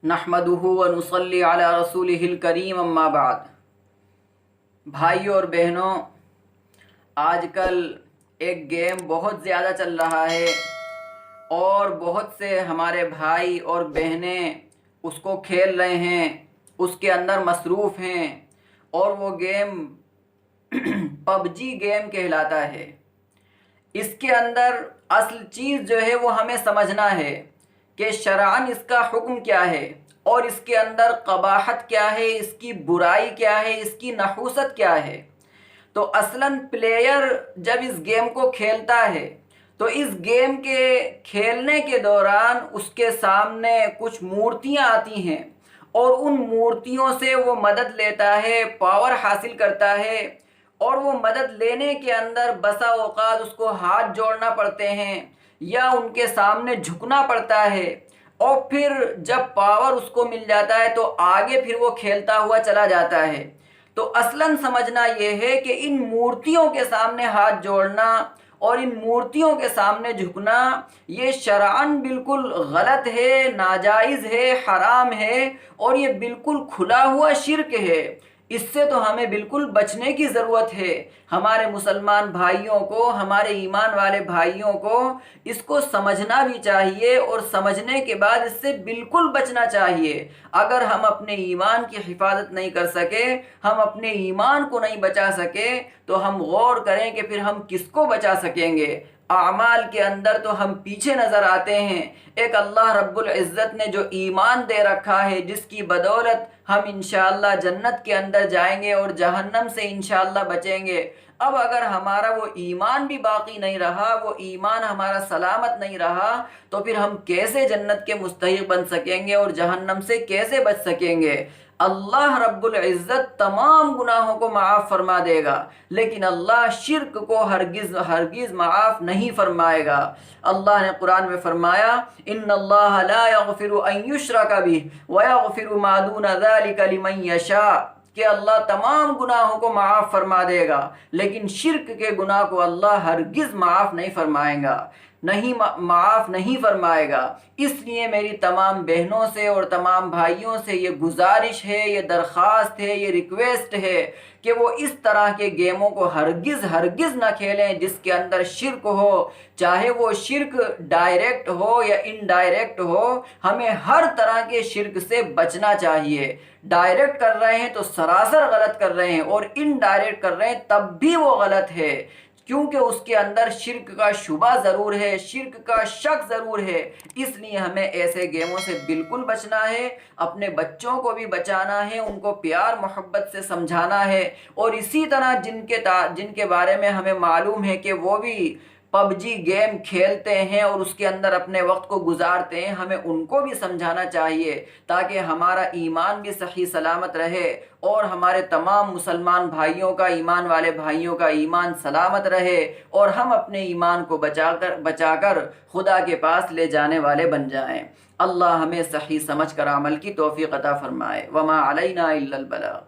نحمدہ و نصلی علی رسولہ الکریم اما بعد۔ بھائیوں اور بہنوں، آج کل ایک گیم بہت زیادہ چل رہا ہے اور بہت سے ہمارے بھائی اور بہنیں اس کو کھیل رہے ہیں، اس کے اندر مصروف ہیں، اور وہ گیم پب جی گیم کہلاتا ہے۔ اس کے اندر اصل چیز جو ہے وہ ہمیں سمجھنا ہے کہ شرعاً اس کا حکم کیا ہے اور اس کے اندر قباحت کیا ہے، اس کی برائی کیا ہے، اس کی نحوست کیا ہے۔ تو اصلاً پلیئر جب اس گیم کو کھیلتا ہے تو اس گیم کے کھیلنے کے دوران اس کے سامنے کچھ مورتیاں آتی ہیں اور ان مورتیوں سے وہ مدد لیتا ہے، پاور حاصل کرتا ہے، اور وہ مدد لینے کے اندر بسا اوقات اس کو ہاتھ جوڑنا پڑتے ہیں یا ان کے سامنے جھکنا پڑتا ہے، اور پھر جب پاور اس کو مل جاتا ہے تو آگے پھر وہ کھیلتا ہوا چلا جاتا ہے۔ تو اصلاً سمجھنا یہ ہے کہ ان مورتیوں کے سامنے ہاتھ جوڑنا اور ان مورتیوں کے سامنے جھکنا یہ شرعاً بالکل غلط ہے، ناجائز ہے، حرام ہے، اور یہ بالکل کھلا ہوا شرک ہے۔ اس سے تو ہمیں بالکل بچنے کی ضرورت ہے۔ ہمارے مسلمان بھائیوں کو، ہمارے ایمان والے بھائیوں کو اس کو سمجھنا بھی چاہیے، اور سمجھنے کے بعد اس سے بالکل بچنا چاہیے۔ اگر ہم اپنے ایمان کی حفاظت نہیں کر سکے، ہم اپنے ایمان کو نہیں بچا سکے، تو ہم غور کریں کہ پھر ہم کس کو بچا سکیں گے۔ اعمال کے اندر تو ہم پیچھے نظر آتے ہیں۔ ایک اللہ رب العزت نے جو ایمان دے رکھا ہے، جس کی بدولت ہم انشاءاللہ جنت کے اندر جائیں گے اور جہنم سے انشاءاللہ بچیں گے، اب اگر ہمارا وہ ایمان بھی باقی نہیں رہا، وہ ایمان ہمارا سلامت نہیں رہا، تو پھر ہم کیسے جنت کے مستحق بن سکیں گے اور جہنم سے کیسے بچ سکیں گے؟ اللہ رب العزت تمام گناہوں کو معاف فرما دے گا، لیکن اللہ شرک کو ہرگز معاف نہیں فرمائے گا۔ اللہ نے قرآن میں فرمایا، ان اللہ لا یغفر ان یشرک بہ ویغفر ما دون ذلک لمن یشاء، کہ اللہ تمام گناہوں کو معاف فرما دے گا، لیکن شرک کے گناہ کو اللہ ہرگز معاف نہیں فرمائے گا، معاف نہیں فرمائے گا۔ اس لیے میری تمام بہنوں سے اور تمام بھائیوں سے یہ گزارش ہے، یہ درخواست ہے، یہ ریکویسٹ ہے کہ وہ اس طرح کے گیموں کو ہرگز نہ کھیلیں جس کے اندر شرک ہو، چاہے وہ شرک ڈائریکٹ ہو یا انڈائریکٹ ہو۔ ہمیں ہر طرح کے شرک سے بچنا چاہیے۔ ڈائریکٹ کر رہے ہیں تو سراسر غلط کر رہے ہیں، اور انڈائریکٹ کر رہے ہیں تب بھی وہ غلط ہے، کیونکہ اس کے اندر شرک کا شبہ ضرور ہے، شرک کا شک ضرور ہے۔ اس لیے ہمیں ایسے گیموں سے بالکل بچنا ہے، اپنے بچوں کو بھی بچانا ہے، ان کو پیار محبت سے سمجھانا ہے، اور اسی طرح جن کے بارے میں ہمیں معلوم ہے کہ وہ بھی پب جی گیم کھیلتے ہیں اور اس کے اندر اپنے وقت کو گزارتے ہیں، ہمیں ان کو بھی سمجھانا چاہیے تاکہ ہمارا ایمان بھی صحیح سلامت رہے اور ہمارے تمام مسلمان بھائیوں کا، ایمان والے بھائیوں کا ایمان سلامت رہے، اور ہم اپنے ایمان کو بچا کر خدا کے پاس لے جانے والے بن جائیں۔ اللہ ہمیں صحیح سمجھ کر عمل کی توفیق عطا فرمائے۔ وما علینا الا البلاغ۔